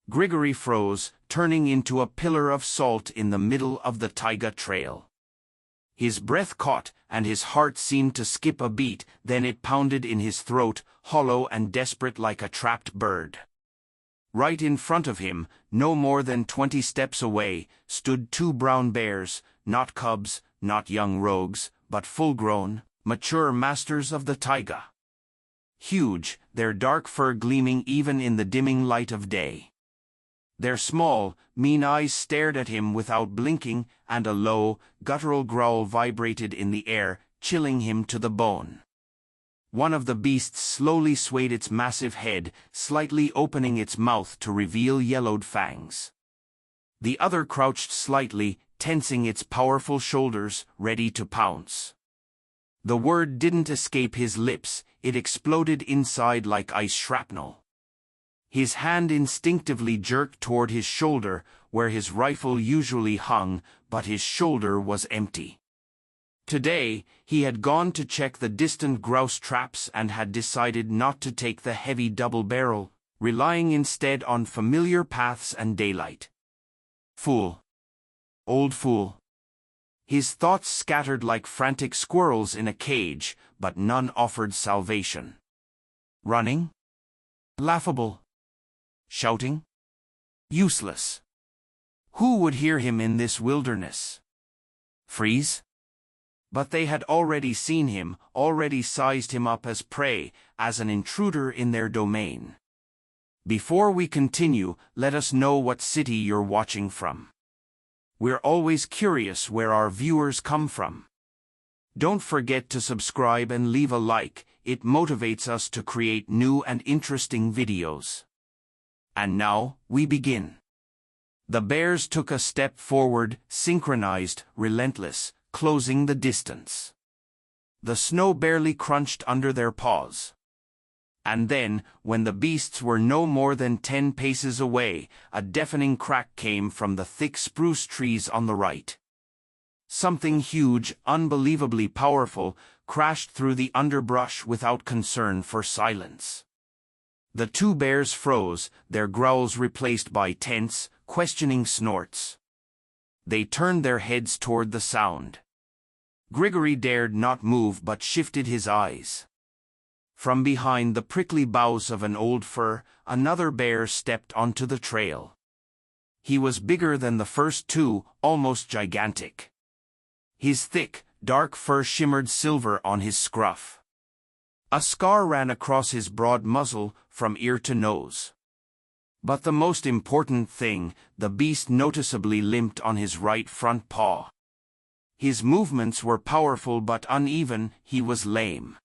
Grigory froze, turning into a pillar of salt in the middle of the taiga trail. His breath caught, and his heart seemed to skip a beat, then it pounded in his throat, hollow and desperate like a trapped bird. Right in front of him, no more than 20 steps away, stood 2 brown bears, not cubs, not young rogues, but full-grown, mature masters of the taiga. Huge, their dark fur gleaming even in the dimming light of day. Their small, mean eyes stared at him without blinking, and a low, guttural growl vibrated in the air, chilling him to the bone. One of the beasts slowly swayed its massive head, slightly opening its mouth to reveal yellowed fangs. The other crouched slightly, tensing its powerful shoulders, ready to pounce. The word didn't escape his lips, it exploded inside like ice shrapnel. His hand instinctively jerked toward his shoulder, where his rifle usually hung, but his shoulder was empty. Today, he had gone to check the distant grouse traps and had decided not to take the heavy double barrel, relying instead on familiar paths and daylight. Fool. Old fool. His thoughts scattered like frantic squirrels in a cage, but none offered salvation. Running? Laughable. Shouting? Useless. Who would hear him in this wilderness? Freeze? But they had already seen him, already sized him up as prey, as an intruder in their domain. Before we continue, let us know what city you're watching from. We're always curious where our viewers come from. Don't forget to subscribe and leave a like, it motivates us to create new and interesting videos. And now, we begin. The bears took a step forward, synchronized, relentless, closing the distance. The snow barely crunched under their paws. And then, when the beasts were no more than 10 paces away, a deafening crack came from the thick spruce trees on the right. Something huge, unbelievably powerful, crashed through the underbrush without concern for silence. The 2 bears froze, their growls replaced by tense, questioning snorts. They turned their heads toward the sound. Grigory dared not move but shifted his eyes. From behind the prickly boughs of an old fir, another bear stepped onto the trail. He was bigger than the first 2, almost gigantic. His thick, dark fur shimmered silver on his scruff. A scar ran across his broad muzzle, from ear to nose. But the most important thing, the beast noticeably limped on his right front paw. His movements were powerful but uneven, he was lame.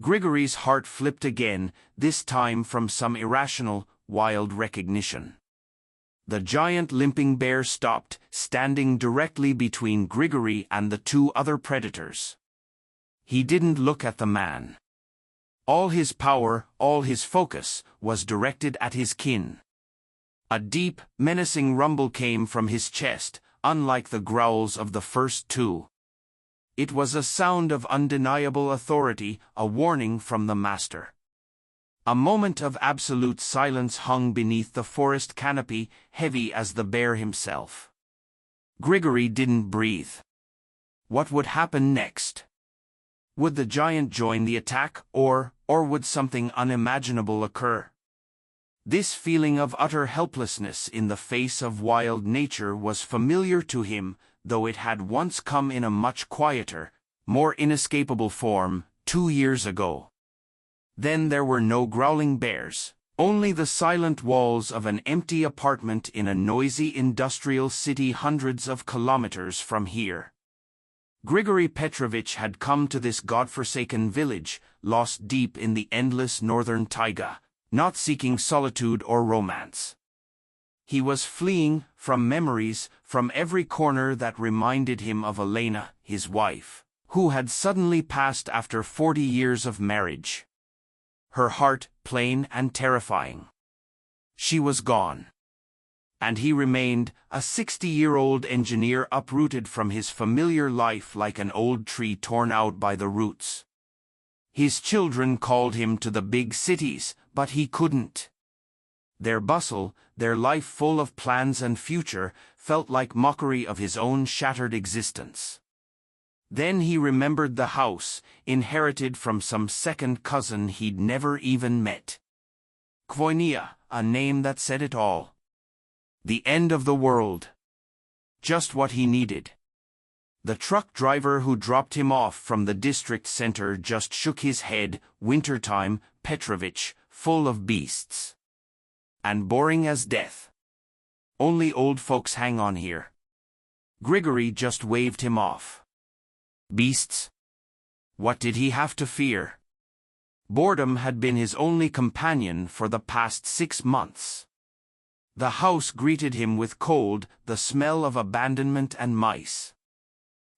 Grigory's heart flipped again, this time from some irrational, wild recognition. The giant limping bear stopped, standing directly between Grigory and the 2 other predators. He didn't look at the man. All his power, all his focus, was directed at his kin. A deep, menacing rumble came from his chest, unlike the growls of the first 2. It was a sound of undeniable authority, a warning from the master. A moment of absolute silence hung beneath the forest canopy, heavy as the bear himself. Grigory didn't breathe. What would happen next? Would the giant join the attack, or would something unimaginable occur? This feeling of utter helplessness in the face of wild nature was familiar to him, though it had once come in a much quieter, more inescapable form, 2 years ago. Then there were no growling bears, only the silent walls of an empty apartment in a noisy industrial city hundreds of kilometers from here. Grigory Petrovich had come to this godforsaken village, lost deep in the endless northern taiga, not seeking solitude or romance. He was fleeing from memories, from every corner that reminded him of Elena, his wife, who had suddenly passed after 40 years of marriage. Her heart, plain and terrifying. She was gone. And he remained, a 60-year-old engineer uprooted from his familiar life like an old tree torn out by the roots. His children called him to the big cities, but he couldn't. Their bustle, their life full of plans and future, felt like mockery of his own shattered existence. Then he remembered the house, inherited from some second cousin he'd never even met. Kvojnia, a name that said it all. The end of the world. Just what he needed. The truck driver who dropped him off from the district center just shook his head. Wintertime, Petrovich, full of beasts. And boring as death. Only old folks hang on here. Grigory just waved him off. Beasts? What did he have to fear? Boredom had been his only companion for the past 6 months. The house greeted him with cold, the smell of abandonment and mice.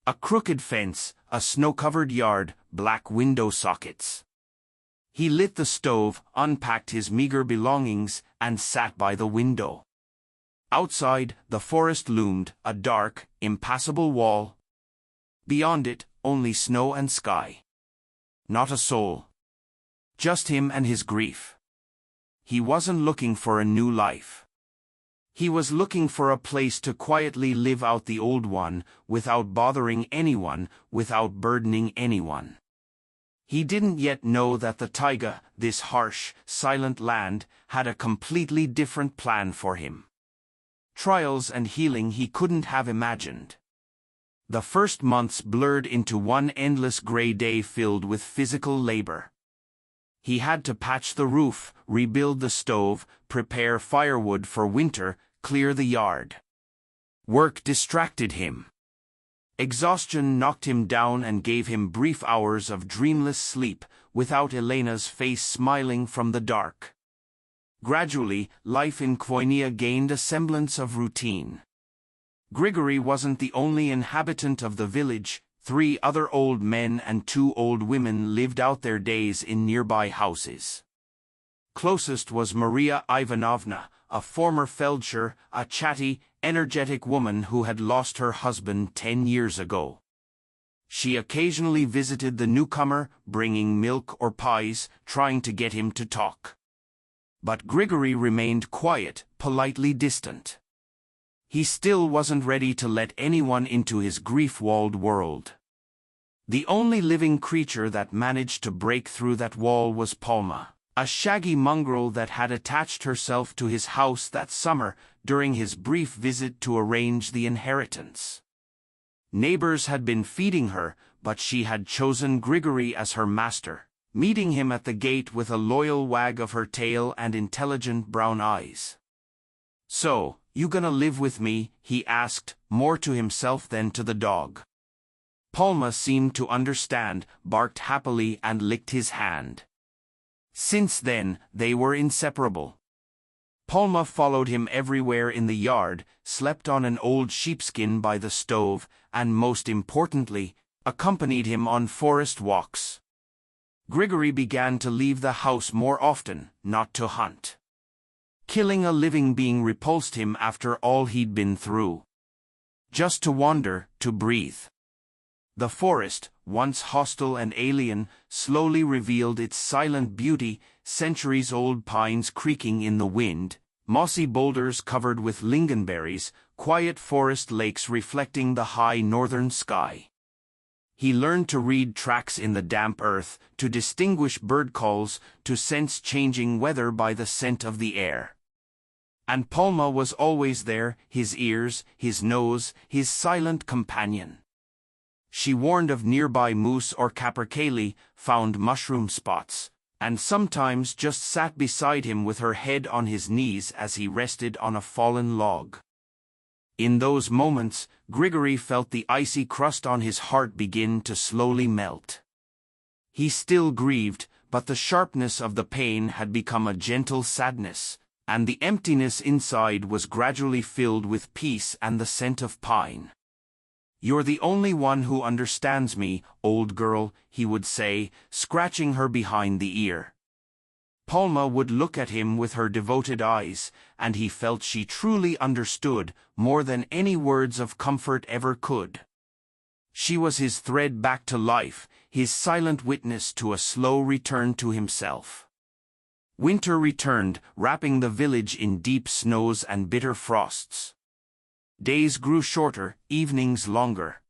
A crooked fence, a snow-covered yard, black window sockets. He lit the stove, unpacked his meager belongings, and sat by the window. Outside, the forest loomed, a dark, impassable wall. Beyond it, only snow and sky. Not a soul. Just him and his grief. He wasn't looking for a new life. He was looking for a place to quietly live out the old one, without bothering anyone, without burdening anyone. He didn't yet know that the taiga, this harsh, silent land, had a completely different plan for him. Trials and healing he couldn't have imagined. The first months blurred into one endless gray day filled with physical labor. He had to patch the roof, rebuild the stove, prepare firewood for winter, clear the yard. Work distracted him. Exhaustion knocked him down and gave him brief hours of dreamless sleep, without Elena's face smiling from the dark. Gradually, life in Kvojnia gained a semblance of routine. Grigory wasn't the only inhabitant of the village. 3 other old men and 2 old women lived out their days in nearby houses. Closest was Maria Ivanovna, a former feldsher, a chatty, energetic woman who had lost her husband 10 years ago. She occasionally visited the newcomer, bringing milk or pies, trying to get him to talk. But Grigory remained quiet, politely distant. He still wasn't ready to let anyone into his grief-walled world. The only living creature that managed to break through that wall was Palma, a shaggy mongrel that had attached herself to his house that summer during his brief visit to arrange the inheritance. Neighbors had been feeding her, but she had chosen Grigory as her master, meeting him at the gate with a loyal wag of her tail and intelligent brown eyes. "So, you gonna live with me?" he asked, more to himself than to the dog. Palma seemed to understand, barked happily and licked his hand. Since then, they were inseparable. Palma followed him everywhere in the yard, slept on an old sheepskin by the stove, and most importantly, accompanied him on forest walks. Grigory began to leave the house more often, not to hunt. Killing a living being repulsed him after all he'd been through. Just to wander, to breathe. The forest, once hostile and alien, slowly revealed its silent beauty, centuries-old pines creaking in the wind, mossy boulders covered with lingonberries, quiet forest lakes reflecting the high northern sky. He learned to read tracks in the damp earth, to distinguish bird calls, to sense changing weather by the scent of the air. And Palma was always there, his ears, his nose, his silent companion. She warned of nearby moose or capercaillie, found mushroom spots, and sometimes just sat beside him with her head on his knees as he rested on a fallen log. In those moments, Grigory felt the icy crust on his heart begin to slowly melt. He still grieved, but the sharpness of the pain had become a gentle sadness, and the emptiness inside was gradually filled with peace and the scent of pine. "You're the only one who understands me, old girl," he would say, scratching her behind the ear. Palma would look at him with her devoted eyes, and he felt she truly understood, more than any words of comfort ever could. She was his thread back to life, his silent witness to a slow return to himself. Winter returned, wrapping the village in deep snows and bitter frosts. Days grew shorter, evenings longer.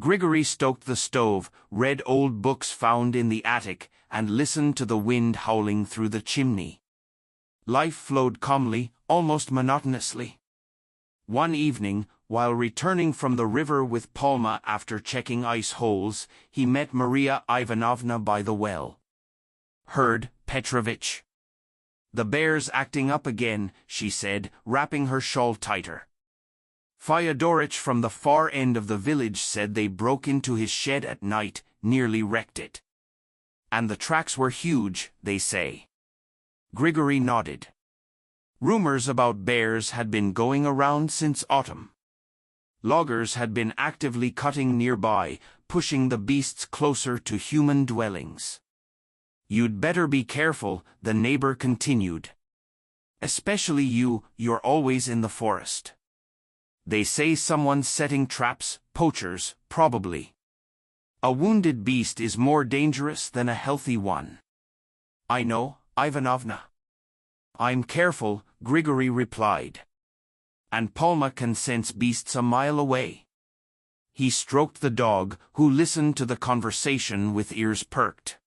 Grigory stoked the stove, read old books found in the attic, and listened to the wind howling through the chimney. Life flowed calmly, almost monotonously. One evening, while returning from the river with Palma after checking ice holes, he met Maria Ivanovna by the well. "Heard, Petrovich. The bear's acting up again," she said, wrapping her shawl tighter. Fyodorich from the far end of the village said they broke into his shed at night, nearly wrecked it. And the tracks were huge, they say. Grigory nodded. Rumors about bears had been going around since autumn. Loggers had been actively cutting nearby, pushing the beasts closer to human dwellings. "You'd better be careful," the neighbor continued. "Especially you're always in the forest. They say someone's setting traps, poachers, probably. A wounded beast is more dangerous than a healthy one." "I know, Ivanovna. I'm careful," Grigory replied. "And Palma can sense beasts a mile away." He stroked the dog, who listened to the conversation with ears perked.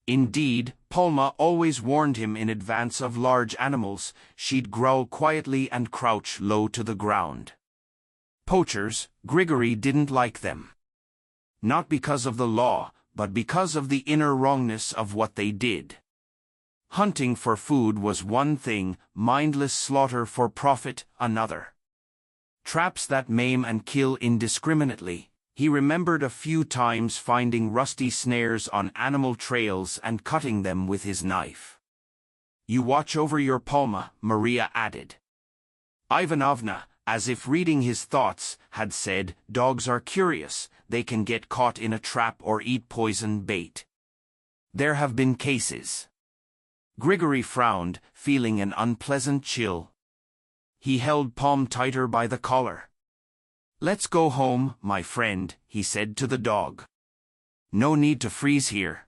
Indeed, Palma always warned him in advance of large animals. She'd growl quietly and crouch low to the ground. Poachers, Grigory didn't like them. Not because of the law, but because of the inner wrongness of what they did. Hunting for food was one thing, mindless slaughter for profit another. Traps that maim and kill indiscriminately. He remembered a few times finding rusty snares on animal trails and cutting them with his knife. "You watch over your Palma," Maria added. Ivanovna, as if reading his thoughts, had said, "Dogs are curious, they can get caught in a trap or eat poison bait. There have been cases." Grigory frowned, feeling an unpleasant chill. He held Palm tighter by the collar. "Let's go home, my friend," he said to the dog. "No need to freeze here."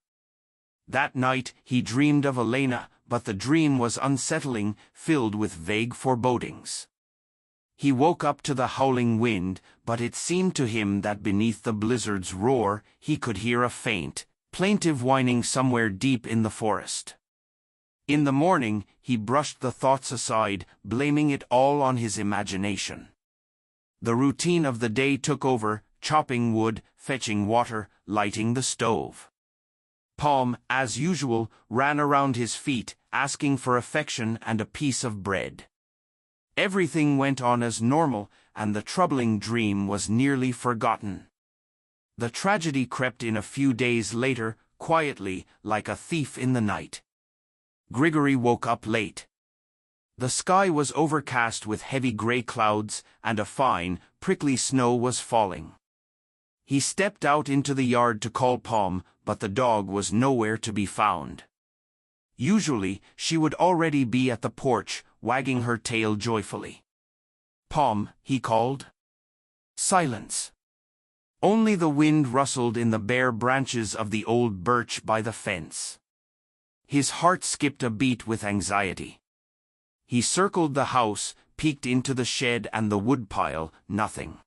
That night, he dreamed of Elena, but the dream was unsettling, filled with vague forebodings. He woke up to the howling wind, but it seemed to him that beneath the blizzard's roar, he could hear a faint, plaintive whining somewhere deep in the forest. In the morning, he brushed the thoughts aside, blaming it all on his imagination. The routine of the day took over, chopping wood, fetching water, lighting the stove. Palm, as usual, ran around his feet, asking for affection and a piece of bread. Everything went on as normal, and the troubling dream was nearly forgotten. The tragedy crept in a few days later, quietly, like a thief in the night. Grigory woke up late. The sky was overcast with heavy gray clouds, and a fine, prickly snow was falling. He stepped out into the yard to call Palm, but the dog was nowhere to be found. Usually, she would already be at the porch, wagging her tail joyfully. "Palm," he called. Silence. Only the wind rustled in the bare branches of the old birch by the fence. His heart skipped a beat with anxiety. He circled the house, peeked into the shed and the woodpile, nothing.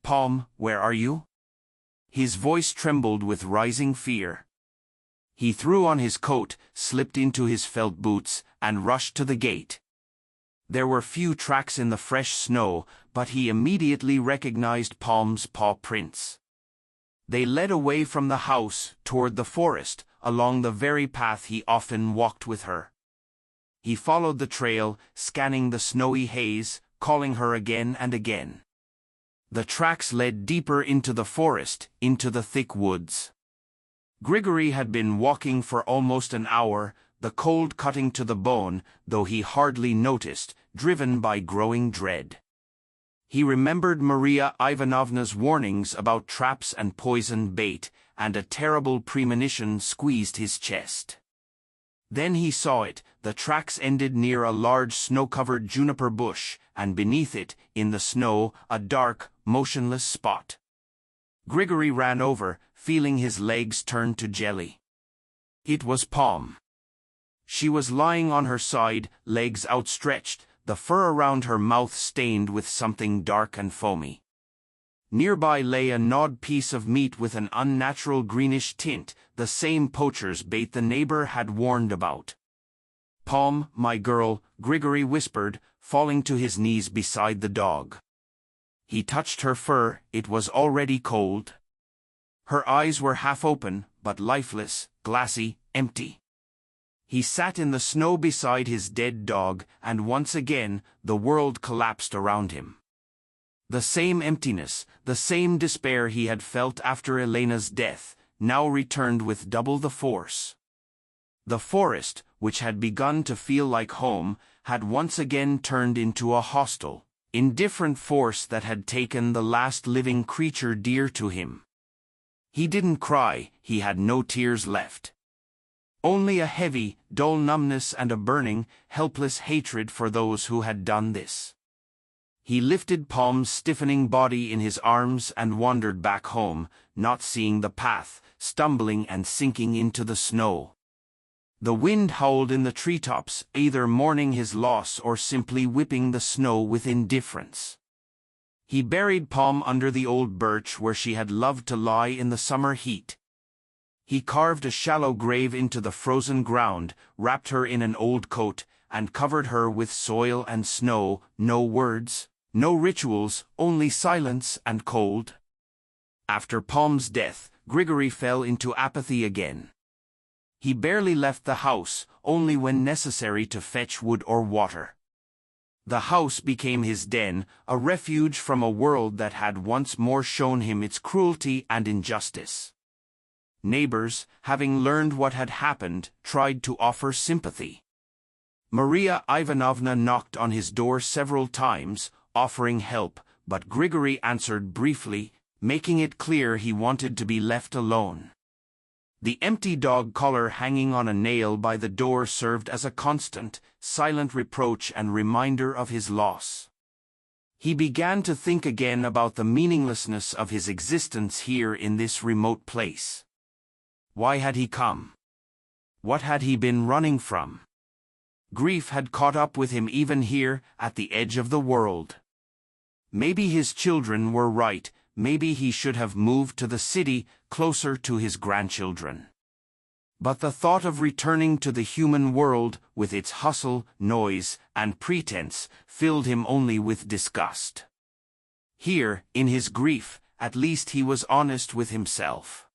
"Palm, where are you?" His voice trembled with rising fear. He threw on his coat, slipped into his felt boots, and rushed to the gate. There were few tracks in the fresh snow, but he immediately recognized Palm's paw prints. They led away from the house, toward the forest, along the very path he often walked with her. He followed the trail, scanning the snowy haze, calling her again and again. The tracks led deeper into the forest, into the thick woods. Grigory had been walking for almost an hour, the cold cutting to the bone, though he hardly noticed, driven by growing dread. He remembered Maria Ivanovna's warnings about traps and poison bait, and a terrible premonition squeezed his chest. Then he saw it, the tracks ended near a large snow-covered juniper bush, and beneath it, in the snow, a dark, motionless spot. Grigory ran over, feeling his legs turn to jelly. It was Palm. She was lying on her side, legs outstretched, the fur around her mouth stained with something dark and foamy. Nearby lay a gnawed piece of meat with an unnatural greenish tint, the same poacher's bait the neighbor had warned about. "Pom, my girl," Grigory whispered, falling to his knees beside the dog. He touched her fur, it was already cold. Her eyes were half open, but lifeless, glassy, empty. He sat in the snow beside his dead dog, and once again, the world collapsed around him. The same emptiness, the same despair he had felt after Elena's death, now returned with double the force. The forest, which had begun to feel like home, had once again turned into a hostile, indifferent force that had taken the last living creature dear to him. He didn't cry, he had no tears left. Only a heavy, dull numbness and a burning, helpless hatred for those who had done this. He lifted Pom's stiffening body in his arms and wandered back home, not seeing the path, stumbling and sinking into the snow. The wind howled in the treetops, either mourning his loss or simply whipping the snow with indifference. He buried Pom under the old birch where she had loved to lie in the summer heat. He carved a shallow grave into the frozen ground, wrapped her in an old coat, and covered her with soil and snow. No words, no rituals, only silence and cold. After Pom's death, Grigory fell into apathy again. He barely left the house, only when necessary to fetch wood or water. The house became his den, a refuge from a world that had once more shown him its cruelty and injustice. Neighbors, having learned what had happened, tried to offer sympathy. Maria Ivanovna knocked on his door several times, offering help, but Grigory answered briefly, making it clear he wanted to be left alone. The empty dog collar hanging on a nail by the door served as a constant, silent reproach and reminder of his loss. He began to think again about the meaninglessness of his existence here in this remote place. Why had he come? What had he been running from? Grief had caught up with him even here, at the edge of the world. Maybe his children were right. Maybe he should have moved to the city, closer to his grandchildren. But the thought of returning to the human world, with its hustle, noise, and pretense, filled him only with disgust. Here, in his grief, at least he was honest with himself.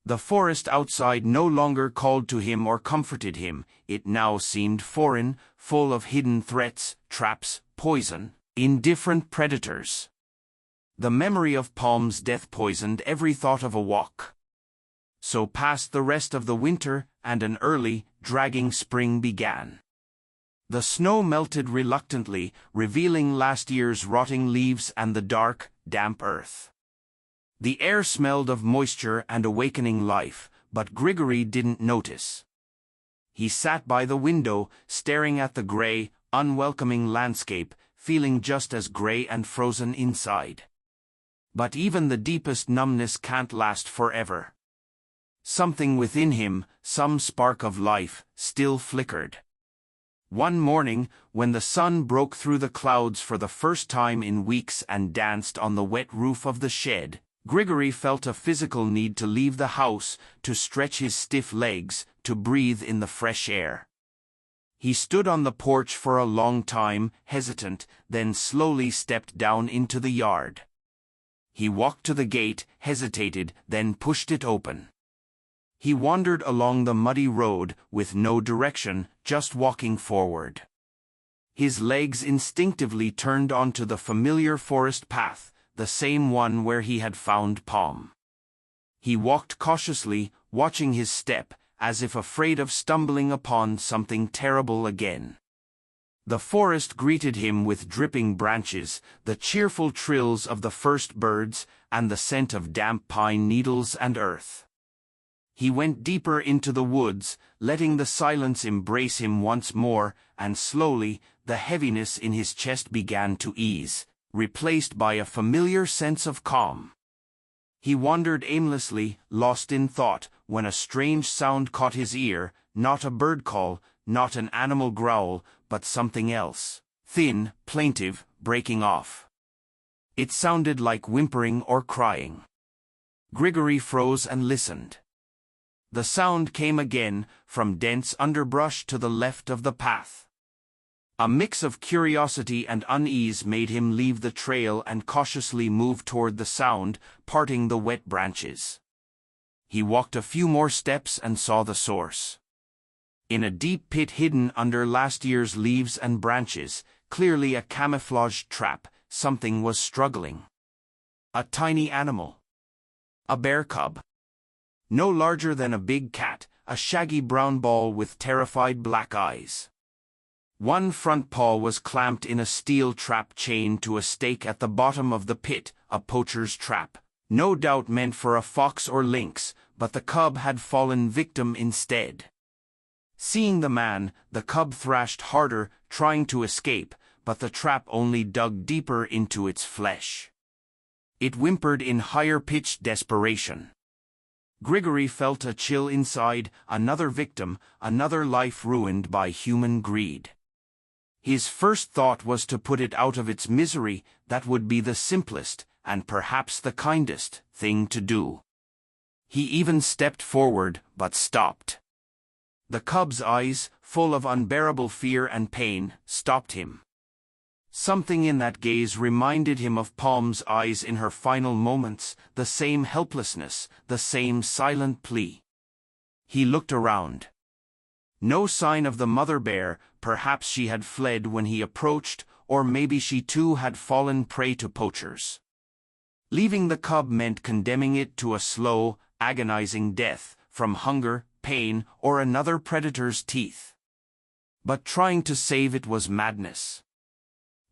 The forest outside no longer called to him or comforted him, it now seemed foreign, full of hidden threats, traps, poison, indifferent predators. The memory of Pom's death poisoned every thought of a walk. So passed the rest of the winter, and an early, dragging spring began. The snow melted reluctantly, revealing last year's rotting leaves and the dark, damp earth. The air smelled of moisture and awakening life, but Grigory didn't notice. He sat by the window, staring at the gray, unwelcoming landscape, feeling just as gray and frozen inside. But even the deepest numbness can't last forever. Something within him, some spark of life, still flickered. One morning, when the sun broke through the clouds for the first time in weeks and danced on the wet roof of the shed, Grigory felt a physical need to leave the house, to stretch his stiff legs, to breathe in the fresh air. He stood on the porch for a long time, hesitant, then slowly stepped down into the yard. He walked to the gate, hesitated, then pushed it open. He wandered along the muddy road, with no direction, just walking forward. His legs instinctively turned onto the familiar forest path, the same one where he had found Pom. He walked cautiously, watching his step, as if afraid of stumbling upon something terrible again. The forest greeted him with dripping branches, the cheerful trills of the first birds, and the scent of damp pine needles and earth. He went deeper into the woods, letting the silence embrace him once more, and slowly, the heaviness in his chest began to ease, replaced by a familiar sense of calm. He wandered aimlessly, lost in thought, when a strange sound caught his ear, not a bird call, not an animal growl, but something else, thin, plaintive, breaking off. It sounded like whimpering or crying. Grigory froze and listened. The sound came again, from dense underbrush to the left of the path. A mix of curiosity and unease made him leave the trail and cautiously move toward the sound, parting the wet branches. He walked a few more steps and saw the source. In a deep pit hidden under last year's leaves and branches, clearly a camouflaged trap, something was struggling. A tiny animal. A bear cub. No larger than a big cat, a shaggy brown ball with terrified black eyes. One front paw was clamped in a steel trap chained to a stake at the bottom of the pit, a poacher's trap, no doubt meant for a fox or lynx, but the cub had fallen victim instead. Seeing the man, the cub thrashed harder, trying to escape, but the trap only dug deeper into its flesh. It whimpered in higher-pitched desperation. Grigory felt a chill inside, another victim, another life ruined by human greed. His first thought was to put it out of its misery. That would be the simplest, and perhaps the kindest, thing to do. He even stepped forward, but stopped. The cub's eyes, full of unbearable fear and pain, stopped him. Something in that gaze reminded him of Palm's eyes in her final moments, the same helplessness, the same silent plea. He looked around. No sign of the mother bear. Perhaps she had fled when he approached, or maybe she too had fallen prey to poachers. Leaving the cub meant condemning it to a slow, agonizing death, from hunger, pain, or another predator's teeth. But trying to save it was madness.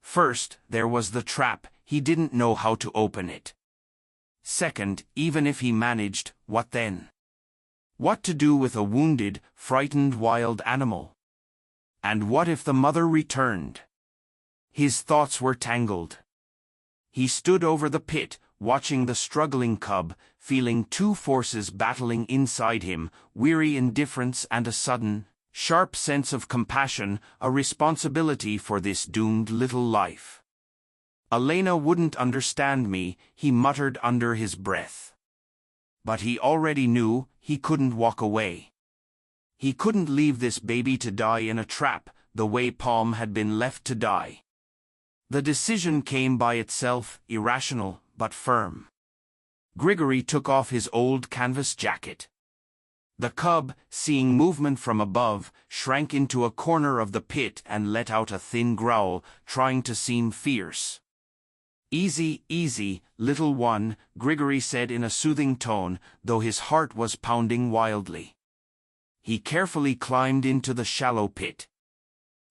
First, there was the trap. He didn't know how to open it. Second, even if he managed, what then? What to do with a wounded, frightened wild animal? And what if the mother returned? His thoughts were tangled. He stood over the pit, watching the struggling cub, feeling two forces battling inside him, weary indifference and a sudden, sharp sense of compassion, a responsibility for this doomed little life. Elena wouldn't understand me, he muttered under his breath. But he already knew. He couldn't walk away. He couldn't leave this baby to die in a trap, the way Palm had been left to die. The decision came by itself, irrational, but firm. Grigory took off his old canvas jacket. The cub, seeing movement from above, shrank into a corner of the pit and let out a thin growl, trying to seem fierce. "Easy, easy, little one," Grigory said in a soothing tone, though his heart was pounding wildly. He carefully climbed into the shallow pit.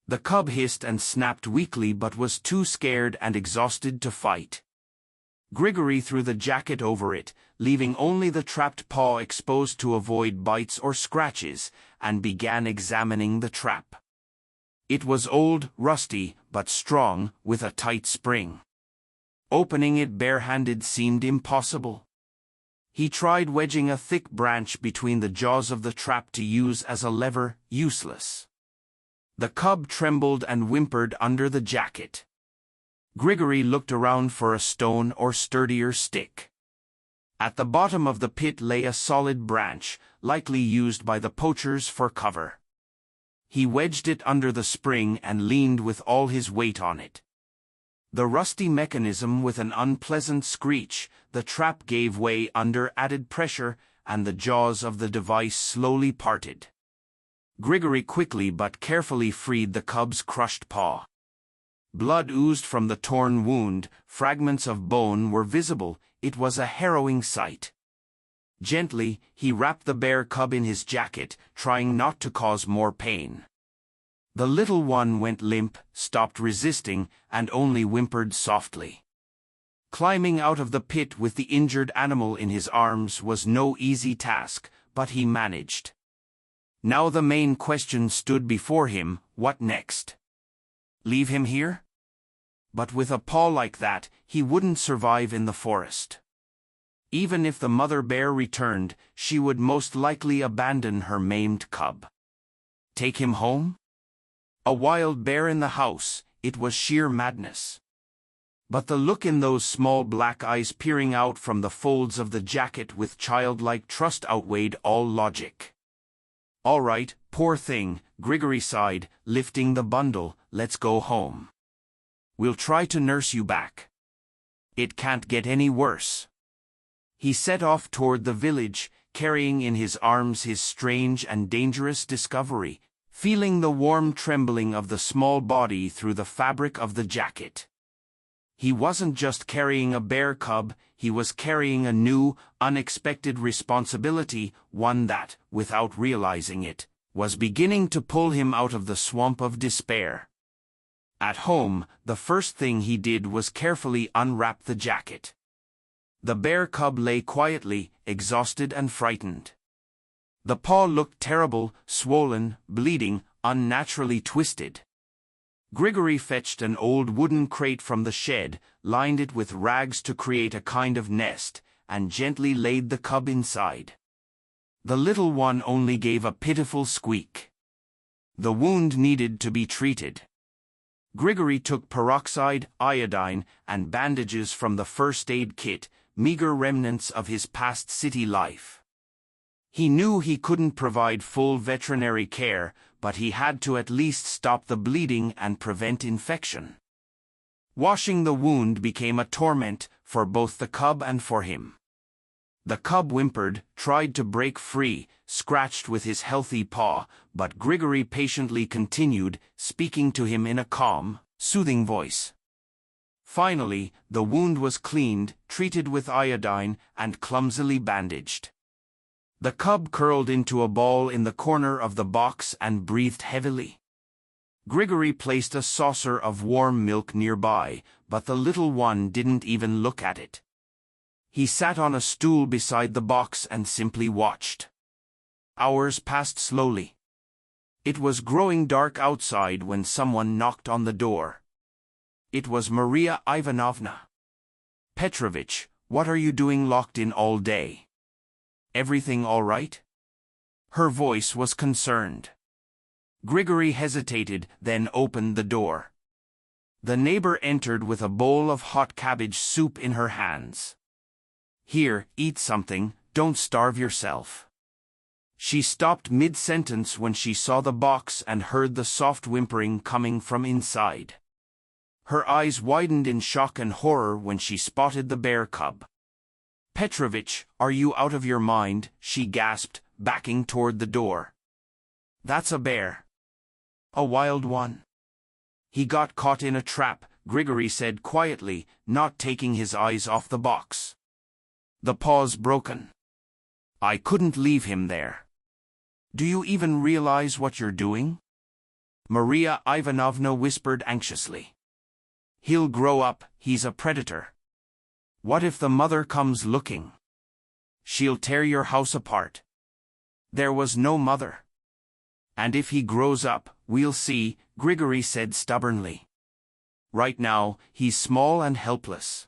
The cub hissed and snapped weakly but was too scared and exhausted to fight. Grigory threw the jacket over it, leaving only the trapped paw exposed to avoid bites or scratches, and began examining the trap. It was old, rusty, but strong, with a tight spring. Opening it barehanded seemed impossible. He tried wedging a thick branch between the jaws of the trap to use as a lever, useless. The cub trembled and whimpered under the jacket. Grigory looked around for a stone or sturdier stick. At the bottom of the pit lay a solid branch, likely used by the poachers for cover. He wedged it under the spring and leaned with all his weight on it. The rusty mechanism with an unpleasant screech, the trap gave way under added pressure, and the jaws of the device slowly parted. Grigory quickly but carefully freed the cub's crushed paw. Blood oozed from the torn wound, fragments of bone were visible. It was a harrowing sight. Gently, he wrapped the bear cub in his jacket, trying not to cause more pain. The little one went limp, stopped resisting, and only whimpered softly. Climbing out of the pit with the injured animal in his arms was no easy task, but he managed. Now the main question stood before him: what next? Leave him here? But with a paw like that, he wouldn't survive in the forest. Even if the mother bear returned, she would most likely abandon her maimed cub. Take him home? A wild bear in the house, it was sheer madness. But the look in those small black eyes peering out from the folds of the jacket with childlike trust outweighed all logic. All right, poor thing, Grigory sighed, lifting the bundle, let's go home. We'll try to nurse you back. It can't get any worse. He set off toward the village, carrying in his arms his strange and dangerous discovery, feeling the warm trembling of the small body through the fabric of the jacket. He wasn't just carrying a bear cub, he was carrying a new, unexpected responsibility, one that, without realizing it, was beginning to pull him out of the swamp of despair. At home, the first thing he did was carefully unwrap the jacket. The bear cub lay quietly, exhausted and frightened. The paw looked terrible, swollen, bleeding, unnaturally twisted. Grigory fetched an old wooden crate from the shed, lined it with rags to create a kind of nest, and gently laid the cub inside. The little one only gave a pitiful squeak. The wound needed to be treated. Grigory took peroxide, iodine, and bandages from the first aid kit, meager remnants of his past city life. He knew he couldn't provide full veterinary care, but he had to at least stop the bleeding and prevent infection. Washing the wound became a torment, for both the cub and for him. The cub whimpered, tried to break free, scratched with his healthy paw, but Grigory patiently continued, speaking to him in a calm, soothing voice. Finally, the wound was cleaned, treated with iodine, and clumsily bandaged. The cub curled into a ball in the corner of the box and breathed heavily. Grigory placed a saucer of warm milk nearby, but the little one didn't even look at it. He sat on a stool beside the box and simply watched. Hours passed slowly. It was growing dark outside when someone knocked on the door. It was Maria Ivanovna. Petrovich, what are you doing locked in all day? Everything all right? Her voice was concerned. Grigory hesitated, then opened the door. The neighbor entered with a bowl of hot cabbage soup in her hands. Here, eat something, don't starve yourself. She stopped mid-sentence when she saw the box and heard the soft whimpering coming from inside. Her eyes widened in shock and horror when she spotted the bear cub. Petrovich, are you out of your mind? She gasped, backing toward the door. That's a bear. A wild one. He got caught in a trap, Grigory said quietly, not taking his eyes off the box. The paw's broken. I couldn't leave him there. Do you even realize what you're doing? Maria Ivanovna whispered anxiously. He'll grow up, he's a predator. What if the mother comes looking? She'll tear your house apart. There was no mother. And if he grows up, we'll see, Grigory said stubbornly. Right now, he's small and helpless.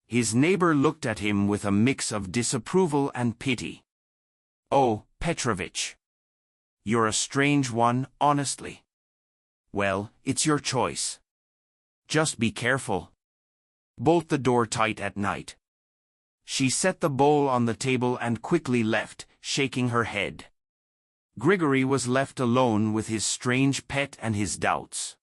His neighbor looked at him with a mix of disapproval and pity. Oh, Petrovich. You're a strange one, honestly. Well, it's your choice. Just be careful. Bolt the door tight at night. She set the bowl on the table and quickly left, shaking her head. Grigory was left alone with his strange pet and his doubts.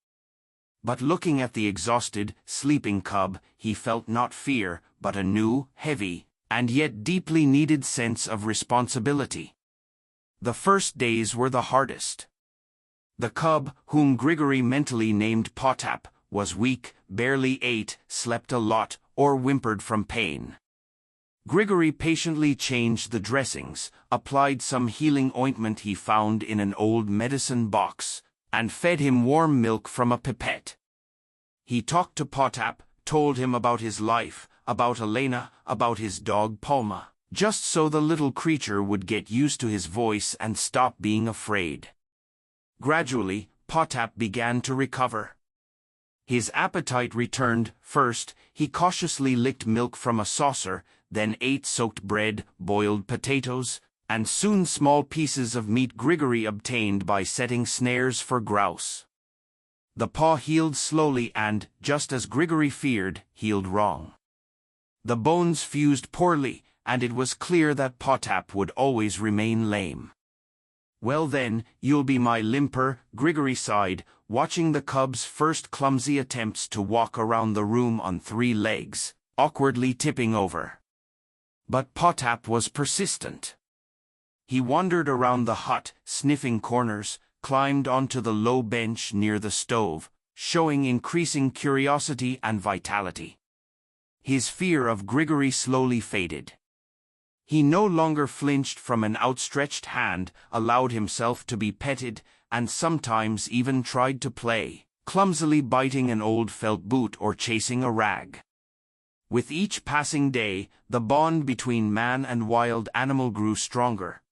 But looking at the exhausted, sleeping cub, he felt not fear, but a new, heavy, and yet deeply needed sense of responsibility. The first days were the hardest. The cub, whom Grigory mentally named Potap, was weak, barely ate, slept a lot, or whimpered from pain. Grigory patiently changed the dressings, applied some healing ointment he found in an old medicine box, and fed him warm milk from a pipette. He talked to Potap, told him about his life, about Elena, about his dog Palma, just so the little creature would get used to his voice and stop being afraid. Gradually, Potap began to recover. His appetite returned. First, he cautiously licked milk from a saucer, then ate soaked bread, boiled potatoes, and soon small pieces of meat Grigory obtained by setting snares for grouse. The paw healed slowly and, just as Grigory feared, healed wrong. The bones fused poorly, and it was clear that Potap would always remain lame. "Well then, you'll be my limper," Grigory sighed, watching the cub's first clumsy attempts to walk around the room on 3 legs, awkwardly tipping over. But Potap was persistent. He wandered around the hut, sniffing corners, climbed onto the low bench near the stove, showing increasing curiosity and vitality. His fear of Grigory slowly faded. He no longer flinched from an outstretched hand, allowed himself to be petted, and sometimes even tried to play, clumsily biting an old felt boot or chasing a rag. With each passing day, the bond between man and wild animal grew stronger.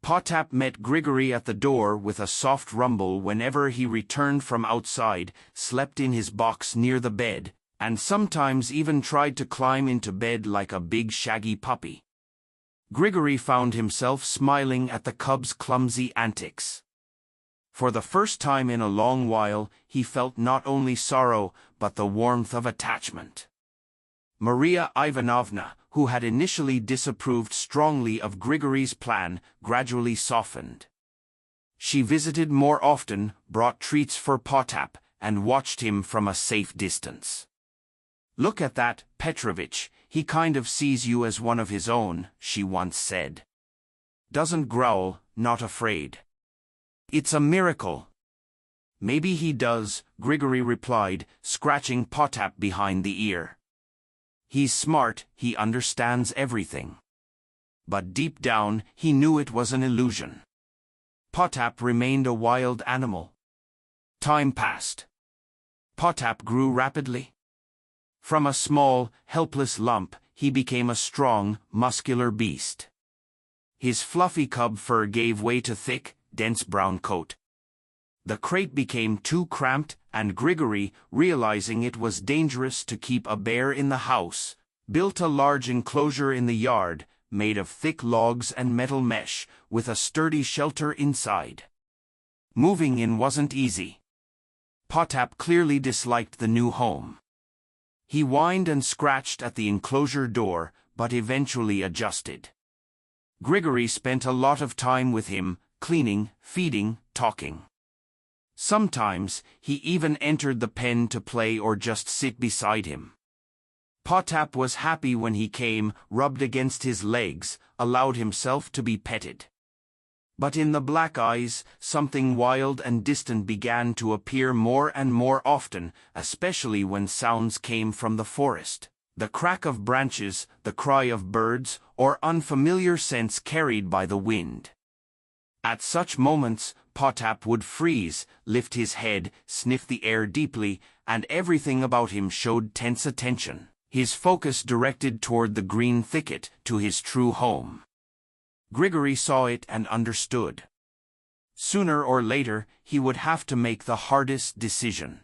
Potap met Grigory at the door with a soft rumble whenever he returned from outside, slept in his box near the bed, and sometimes even tried to climb into bed like a big shaggy puppy. Grigory found himself smiling at the cub's clumsy antics. For the first time in a long while, he felt not only sorrow, but the warmth of attachment. Maria Ivanovna, who had initially disapproved strongly of Grigory's plan, gradually softened. She visited more often, brought treats for Potap, and watched him from a safe distance. "Look at that, Petrovich, he kind of sees you as one of his own," she once said. "Doesn't growl, not afraid. It's a miracle." "Maybe he does," Grigory replied, scratching Potap behind the ear. "He's smart, he understands everything." But deep down, he knew it was an illusion. Potap remained a wild animal. Time passed. Potap grew rapidly. From a small, helpless lump, he became a strong, muscular beast. His fluffy cub fur gave way to thick, dense brown coat. The crate became too cramped, and Grigory, realizing it was dangerous to keep a bear in the house, built a large enclosure in the yard, made of thick logs and metal mesh, with a sturdy shelter inside. Moving in wasn't easy. Potap clearly disliked the new home. He whined and scratched at the enclosure door, but eventually adjusted. Grigory spent a lot of time with him, cleaning, feeding, talking. Sometimes, he even entered the pen to play or just sit beside him. Potap was happy when he came, rubbed against his legs, allowed himself to be petted. But in the black eyes, something wild and distant began to appear more and more often, especially when sounds came from the forest. The crack of branches, the cry of birds, or unfamiliar scents carried by the wind. At such moments, Potap would freeze, lift his head, sniff the air deeply, and everything about him showed tense attention, his focus directed toward the green thicket, to his true home. Grigory saw it and understood. Sooner or later, he would have to make the hardest decision.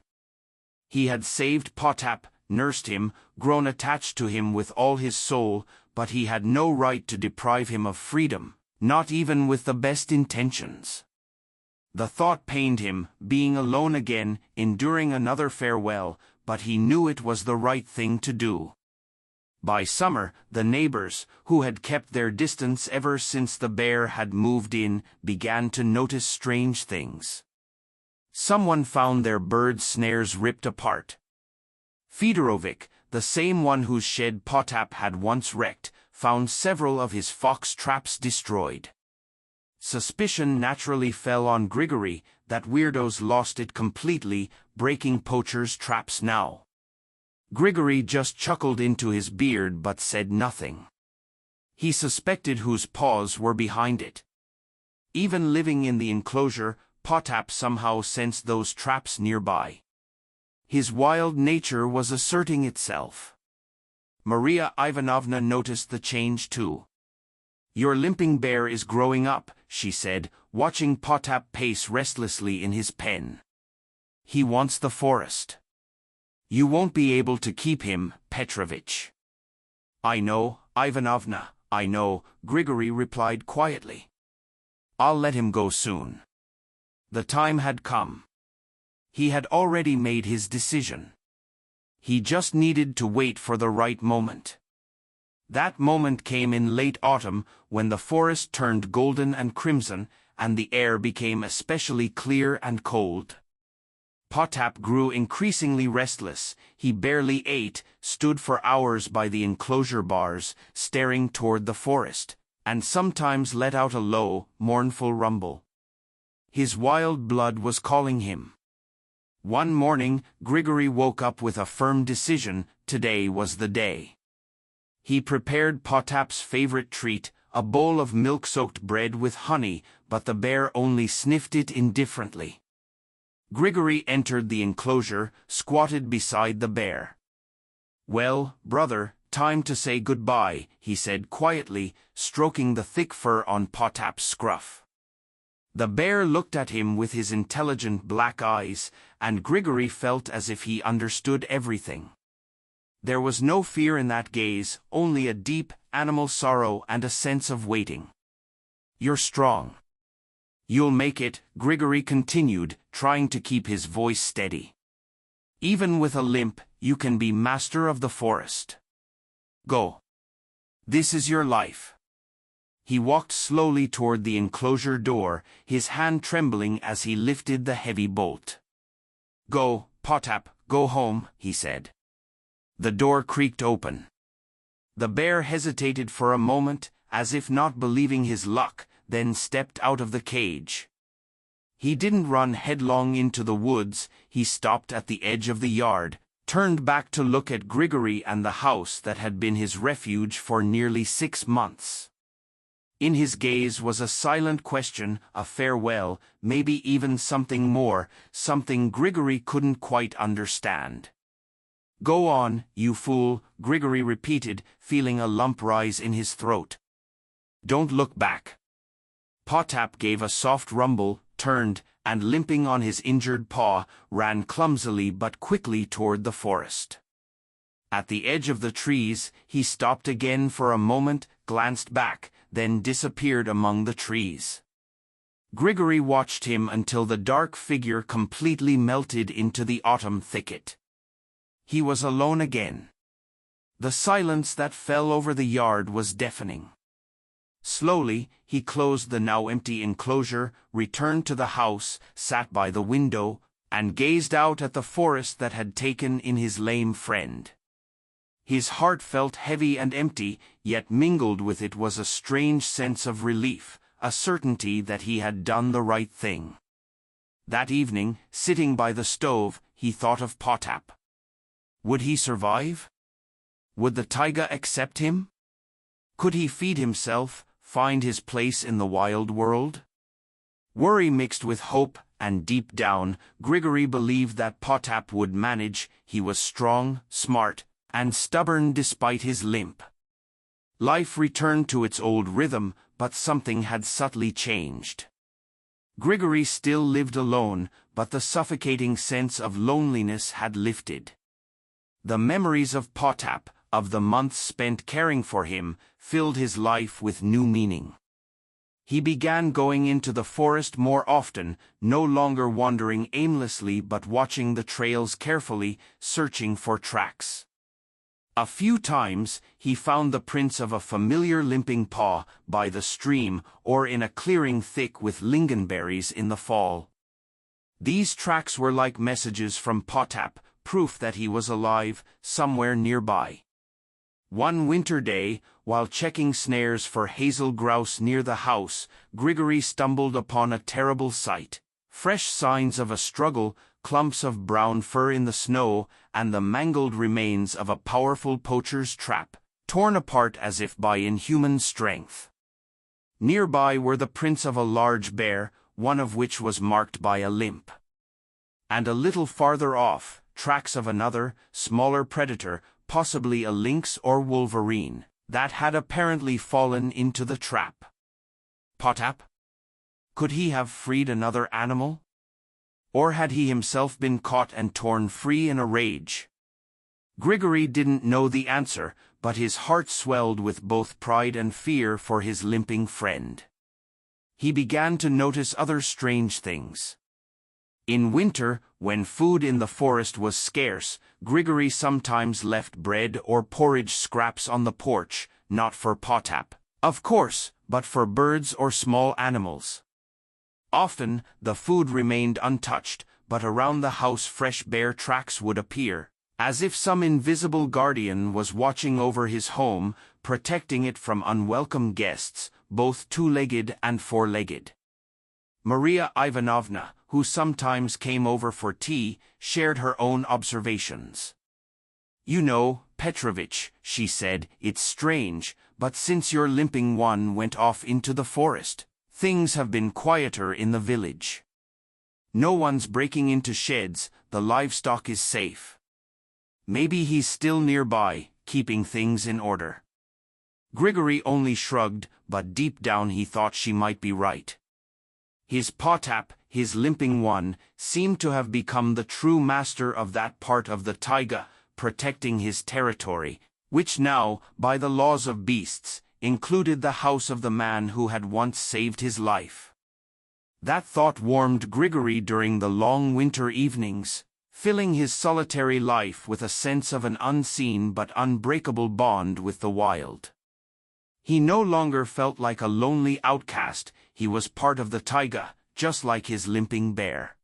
He had saved Potap, nursed him, grown attached to him with all his soul, but he had no right to deprive him of freedom, not even with the best intentions. The thought pained him, being alone again, enduring another farewell, but he knew it was the right thing to do. By summer, the neighbors, who had kept their distance ever since the bear had moved in, began to notice strange things. Someone found their bird snares ripped apart. Fedorovich, the same one whose shed Potap had once wrecked, found several of his fox traps destroyed. Suspicion naturally fell on Grigory, that weirdos lost it completely, breaking poachers' traps now. Grigory just chuckled into his beard but said nothing. He suspected whose paws were behind it. Even living in the enclosure, Potap somehow sensed those traps nearby. His wild nature was asserting itself. Maria Ivanovna noticed the change too. "Your limping bear is growing up," she said, watching Potap pace restlessly in his pen. "He wants the forest. You won't be able to keep him, Petrovich." "I know," Ivanovna, I know," Grigory replied quietly. "I'll let him go soon." The time had come. He had already made his decision. He just needed to wait for the right moment. That moment came in late autumn, when the forest turned golden and crimson, and the air became especially clear and cold. Potap grew increasingly restless. He barely ate, stood for hours by the enclosure bars, staring toward the forest, and sometimes let out a low, mournful rumble. His wild blood was calling him. One morning, Grigory woke up with a firm decision. Today was the day. He prepared Potap's favorite treat, a bowl of milk-soaked bread with honey, but the bear only sniffed it indifferently. Grigory entered the enclosure, squatted beside the bear. "Well, brother, time to say goodbye," he said quietly, stroking the thick fur on Potap's scruff. The bear looked at him with his intelligent black eyes, and Grigory felt as if he understood everything. There was no fear in that gaze, only a deep, animal sorrow and a sense of waiting. "You're strong. You'll make it," Grigory continued, trying to keep his voice steady. "Even with a limp, you can be master of the forest. Go. This is your life." He walked slowly toward the enclosure door, his hand trembling as he lifted the heavy bolt. "Go, Potap, go home," he said. The door creaked open. The bear hesitated for a moment, as if not believing his luck, then stepped out of the cage. He didn't run headlong into the woods. He stopped at the edge of the yard, turned back to look at Grigory and the house that had been his refuge for nearly 6 months. In his gaze was a silent question, a farewell, maybe even something more, something Grigory couldn't quite understand. "Go on, you fool," Grigory repeated, feeling a lump rise in his throat. "Don't look back." Potap gave a soft rumble, turned, and limping on his injured paw, ran clumsily but quickly toward the forest. At the edge of the trees, he stopped again for a moment, glanced back, then disappeared among the trees. Grigory watched him until the dark figure completely melted into the autumn thicket. He was alone again. The silence that fell over the yard was deafening. Slowly, he closed the now empty enclosure, returned to the house, sat by the window, and gazed out at the forest that had taken in his lame friend. His heart felt heavy and empty, yet mingled with it was a strange sense of relief, a certainty that he had done the right thing. That evening, sitting by the stove, he thought of Potap. Would he survive? Would the taiga accept him? Could he feed himself, find his place in the wild world? Worry mixed with hope, and deep down, Grigory believed that Potap would manage. He was strong, smart, and stubborn despite his limp. Life returned to its old rhythm, but something had subtly changed. Grigory still lived alone, but the suffocating sense of loneliness had lifted. The memories of Potap, of the months spent caring for him, filled his life with new meaning. He began going into the forest more often, no longer wandering aimlessly but watching the trails carefully, searching for tracks. A few times, he found the prints of a familiar limping paw by the stream or in a clearing thick with lingonberries in the fall. These tracks were like messages from Potap, proof that he was alive, somewhere nearby. One winter day, while checking snares for hazel grouse near the house, Grigory stumbled upon a terrible sight. Fresh signs of a struggle, clumps of brown fur in the snow, and the mangled remains of a powerful poacher's trap, torn apart as if by inhuman strength. Nearby were the prints of a large bear, one of which was marked by a limp. And a little farther off, tracks of another, smaller predator, possibly a lynx or wolverine, that had apparently fallen into the trap. Potap? Could he have freed another animal? Or had he himself been caught and torn free in a rage? Grigory didn't know the answer, but his heart swelled with both pride and fear for his limping friend. He began to notice other strange things. In winter, when food in the forest was scarce, Grigory sometimes left bread or porridge scraps on the porch, not for Potap, of course, but for birds or small animals. Often, the food remained untouched, but around the house fresh bear tracks would appear, as if some invisible guardian was watching over his home, protecting it from unwelcome guests, both two-legged and four-legged. Maria Ivanovna, who sometimes came over for tea, shared her own observations. "You know, Petrovich," she said, "it's strange, but since your limping one went off into the forest, things have been quieter in the village. No one's breaking into sheds, the livestock is safe. Maybe he's still nearby, keeping things in order." Grigory only shrugged, but deep down he thought she might be right. His Potap, his limping one, seemed to have become the true master of that part of the taiga, protecting his territory, which now, by the laws of beasts, included the house of the man who had once saved his life. That thought warmed Grigory during the long winter evenings, filling his solitary life with a sense of an unseen but unbreakable bond with the wild. He no longer felt like a lonely outcast, he was part of the taiga, just like his limping bear.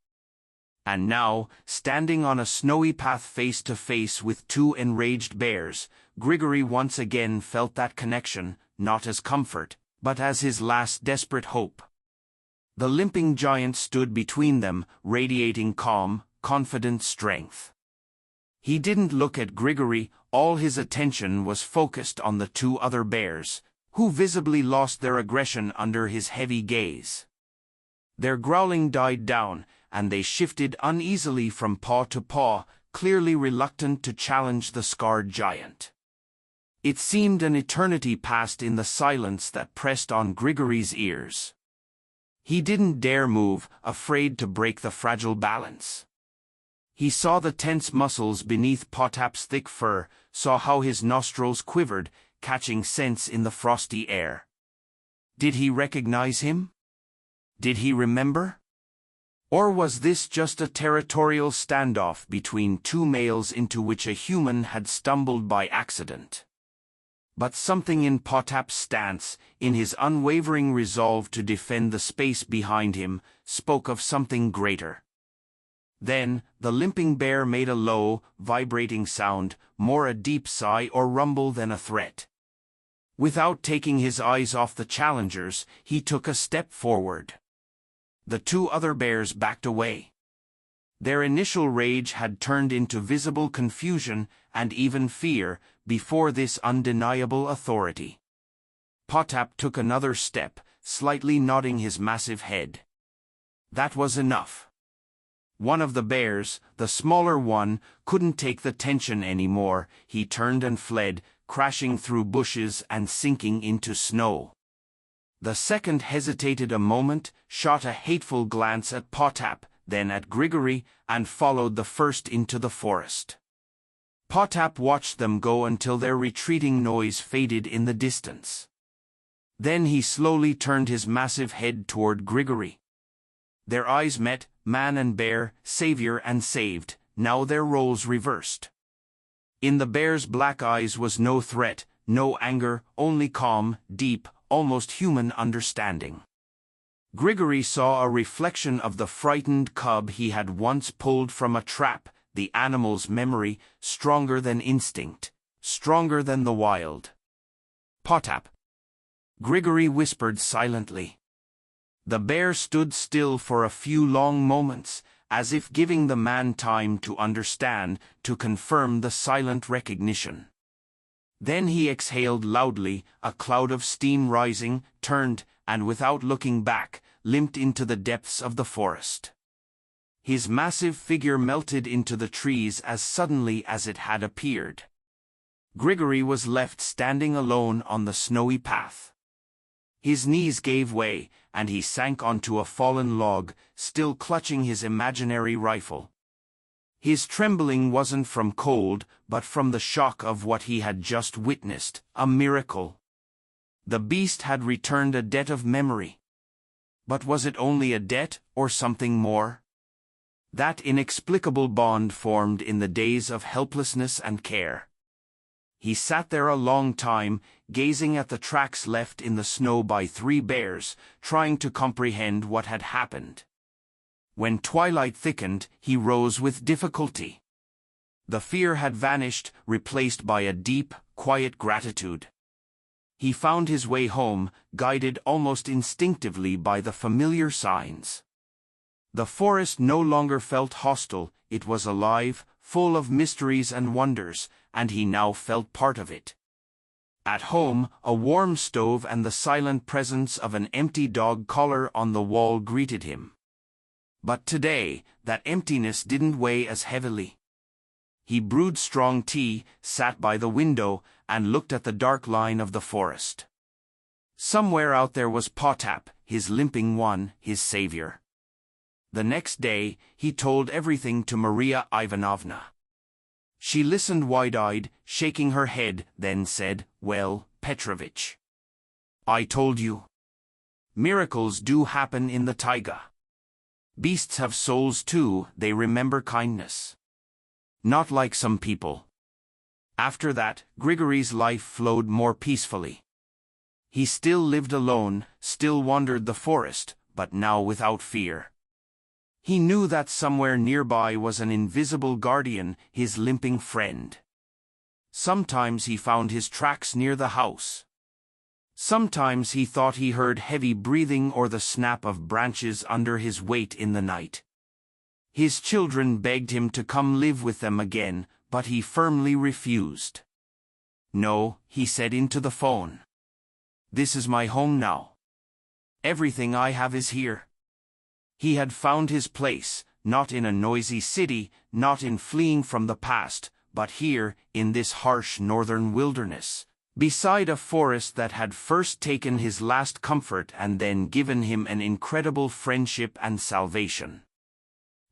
And now, standing on a snowy path face to face with two enraged bears, Grigory once again felt that connection, not as comfort, but as his last desperate hope. The limping giant stood between them, radiating calm, confident strength. He didn't look at Grigory, all his attention was focused on the two other bears, who visibly lost their aggression under his heavy gaze. Their growling died down, and they shifted uneasily from paw to paw, clearly reluctant to challenge the scarred giant. It seemed an eternity passed in the silence that pressed on Grigory's ears. He didn't dare move, afraid to break the fragile balance. He saw the tense muscles beneath Potap's thick fur, saw how his nostrils quivered, catching scents in the frosty air. Did he recognize him? Did he remember? Or was this just a territorial standoff between two males into which a human had stumbled by accident? But something in Potap's stance, in his unwavering resolve to defend the space behind him, spoke of something greater. Then, the limping bear made a low, vibrating sound, more a deep sigh or rumble than a threat. Without taking his eyes off the challengers, he took a step forward. The two other bears backed away. Their initial rage had turned into visible confusion and even fear before this undeniable authority. Potap took another step, slightly nodding his massive head. That was enough. One of the bears, the smaller one, couldn't take the tension anymore. He turned and fled, crashing through bushes and sinking into snow. The second hesitated a moment, shot a hateful glance at Potap, then at Grigory, and followed the first into the forest. Potap watched them go until their retreating noise faded in the distance. Then he slowly turned his massive head toward Grigory. Their eyes met, man and bear, savior and saved, now their roles reversed. In the bear's black eyes was no threat, no anger, only calm, deep, almost human understanding. Grigory saw a reflection of the frightened cub he had once pulled from a trap, the animal's memory, stronger than instinct, stronger than the wild. "Potap," Grigory whispered silently. The bear stood still for a few long moments, as if giving the man time to understand, to confirm the silent recognition. Then he exhaled loudly, a cloud of steam rising, turned, and without looking back, limped into the depths of the forest. His massive figure melted into the trees as suddenly as it had appeared. Grigory was left standing alone on the snowy path. His knees gave way, and he sank onto a fallen log, still clutching his imaginary rifle. His trembling wasn't from cold, but from the shock of what he had just witnessed, a miracle. The beast had returned a debt of memory. But was it only a debt, or something more? That inexplicable bond formed in the days of helplessness and care. He sat there a long time, gazing at the tracks left in the snow by 3 bears, trying to comprehend what had happened. When twilight thickened, he rose with difficulty. The fear had vanished, replaced by a deep, quiet gratitude. He found his way home, guided almost instinctively by the familiar signs. The forest no longer felt hostile, it was alive, full of mysteries and wonders, and he now felt part of it. At home, a warm stove and the silent presence of an empty dog collar on the wall greeted him. But today, that emptiness didn't weigh as heavily. He brewed strong tea, sat by the window, and looked at the dark line of the forest. Somewhere out there was Potap, his limping one, his savior. The next day, he told everything to Maria Ivanovna. She listened wide-eyed, shaking her head, then said, "Well, Petrovich, I told you. Miracles do happen in the taiga. Beasts have souls too, they remember kindness. Not like some people." After that, Grigory's life flowed more peacefully. He still lived alone, still wandered the forest, but now without fear. He knew that somewhere nearby was an invisible guardian, his limping friend. Sometimes he found his tracks near the house. Sometimes he thought he heard heavy breathing or the snap of branches under his weight in the night. His children begged him to come live with them again, but he firmly refused. "No," he said into the phone. "This is my home now. Everything I have is here." He had found his place, not in a noisy city, not in fleeing from the past, but here, in this harsh northern wilderness, beside a forest that had first taken his last comfort and then given him an incredible friendship and salvation.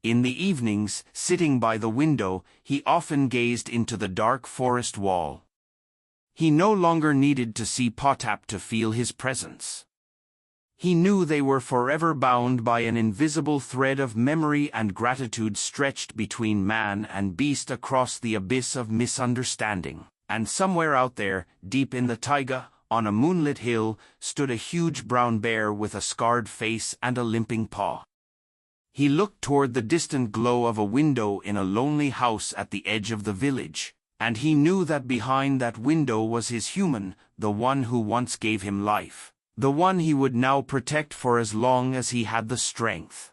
In the evenings, sitting by the window, he often gazed into the dark forest wall. He no longer needed to see Potap to feel his presence. He knew they were forever bound by an invisible thread of memory and gratitude stretched between man and beast across the abyss of misunderstanding. And somewhere out there, deep in the taiga, on a moonlit hill, stood a huge brown bear with a scarred face and a limping paw. He looked toward the distant glow of a window in a lonely house at the edge of the village, and he knew that behind that window was his human, the one who once gave him life, the one he would now protect for as long as he had the strength.